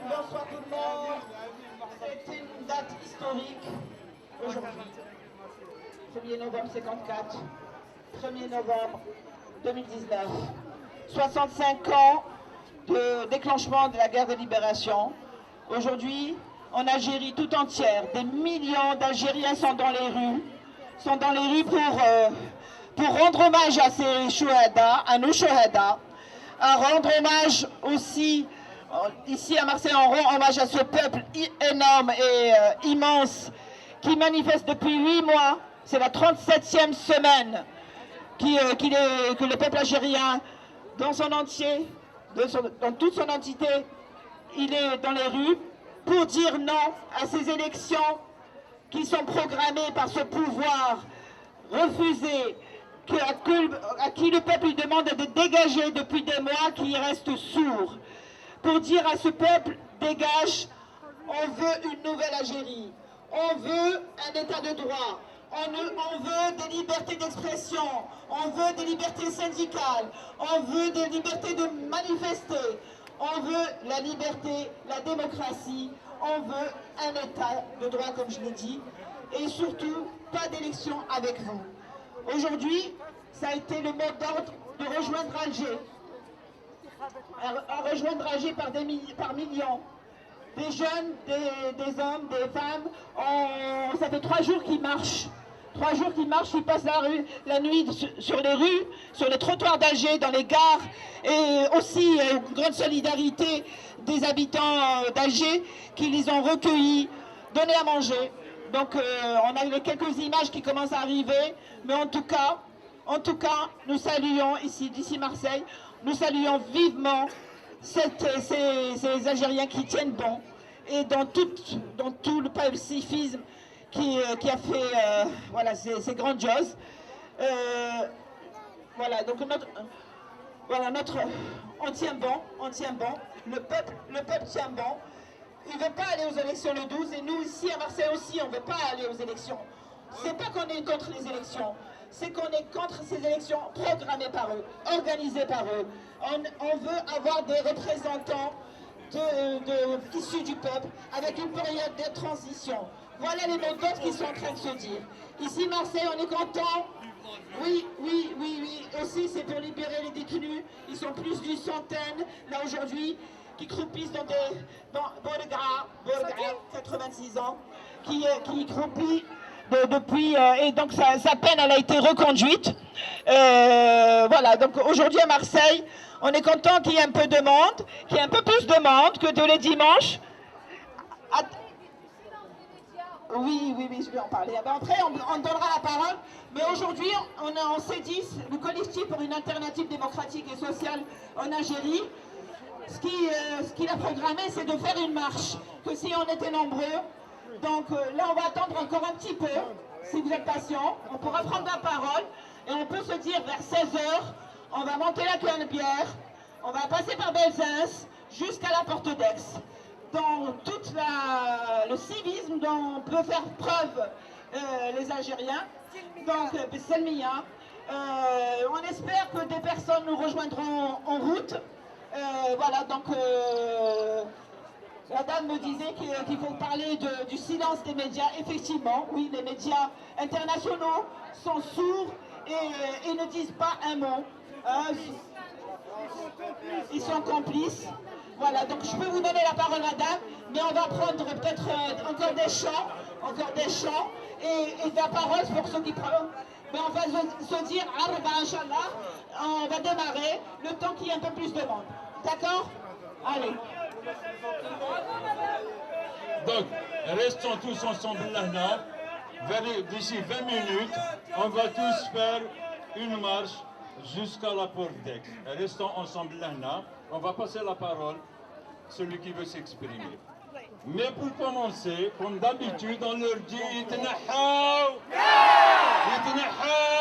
Bonsoir tout le monde. C'est une date historique aujourd'hui. 1er novembre 54, 1er novembre 2019. 65 ans de déclenchement de la guerre de libération. Aujourd'hui, en Algérie tout entière, des millions d'Algériens sont dans les rues pour rendre hommage à ces chouhada, à nos chouhada, à rendre hommage aussi, ici à Marseille, on rend hommage à ce peuple énorme et immense qui manifeste depuis 8 mois. C'est la 37e semaine que le peuple algérien, dans son entier, dans toute son entité, il est dans les rues pour dire non à ces élections qui sont programmées par ce pouvoir refusé, à qui le peuple lui demande de dégager depuis des mois, qui reste sourd. Pour dire à ce peuple, dégage, on veut une nouvelle Algérie, on veut un état de droit, on veut des libertés d'expression, on veut des libertés syndicales, on veut des libertés de manifester, on veut la liberté, la démocratie, on veut un état de droit comme je l'ai dit, et surtout pas d'élection avec vous. Aujourd'hui, ça a été le mot d'ordre de rejoindre Alger. À rejoindre Alger par millions. Des jeunes, des hommes, des femmes, ça fait 3 jours qu'ils marchent. 3 jours qu'ils marchent, ils passent la nuit sur les rues, sur les trottoirs d'Alger, dans les gares, et aussi une grande solidarité des habitants d'Alger qui les ont recueillis, donné à manger. Donc on a quelques images qui commencent à arriver, mais en tout cas, nous saluons d'ici Marseille, nous saluons vivement ces Algériens qui tiennent bon, et dans tout le pacifisme qui a fait voilà, c'est grandiose. Voilà, donc on tient bon, le peuple tient bon. Il ne veut pas aller aux élections le 12, et nous ici à Marseille aussi, on ne veut pas aller aux élections. C'est pas qu'on est contre les élections, c'est qu'on est contre ces élections programmées par eux, organisées par eux. On veut avoir des représentants issus du peuple, avec une période de transition. Voilà les mots d'ordre qui sont en train de se dire. Ici, Marseille, on est content. Oui, aussi c'est pour libérer les détenus. Ils sont plus d'une centaine, là aujourd'hui, qui croupissent dans Borgara, 86 ans, qui croupit depuis, et donc sa peine elle a été reconduite. Voilà, donc aujourd'hui à Marseille, on est content qu'il y ait un peu de monde, qu'il y ait un peu plus de monde que tous les dimanches. Oui, je vais en parler. Après, on donnera la parole. Mais aujourd'hui, on s'est dit, le collectif pour une alternative démocratique et sociale en Algérie, ce qu'il a programmé, c'est de faire une marche. Que si on était nombreux, donc là, on va attendre encore un petit peu. Si vous êtes patient, on pourra prendre la parole. Et on peut se dire, vers 16h, on va monter la Canebière, on va passer par Belzins, jusqu'à la porte d'Aix. Dans tout le civisme dont on peut faire preuve les Algériens. Donc, Selmia. On espère que des personnes nous rejoindront en route. Voilà, donc la dame me disait qu'il faut parler du silence des médias. Effectivement, oui, les médias internationaux sont sourds et ne disent pas un mot. Ils sont complices. Voilà, donc je peux vous donner la parole, madame, mais on va prendre peut-être encore des chants et de la parole pour ceux qui prennent. Mais on va se dire, Arba, Inch'Allah, on va démarrer le temps qu'il y ait un peu plus de monde. D'accord? Allez. Donc, restons tous ensemble là. D'ici 20 minutes, on va tous faire une marche jusqu'à la porte d'Aix. Restons ensemble là. On va passer la parole à celui qui veut s'exprimer. Mais pour commencer, comme d'habitude, on leur dit Yitnahaw! Yitnahaw!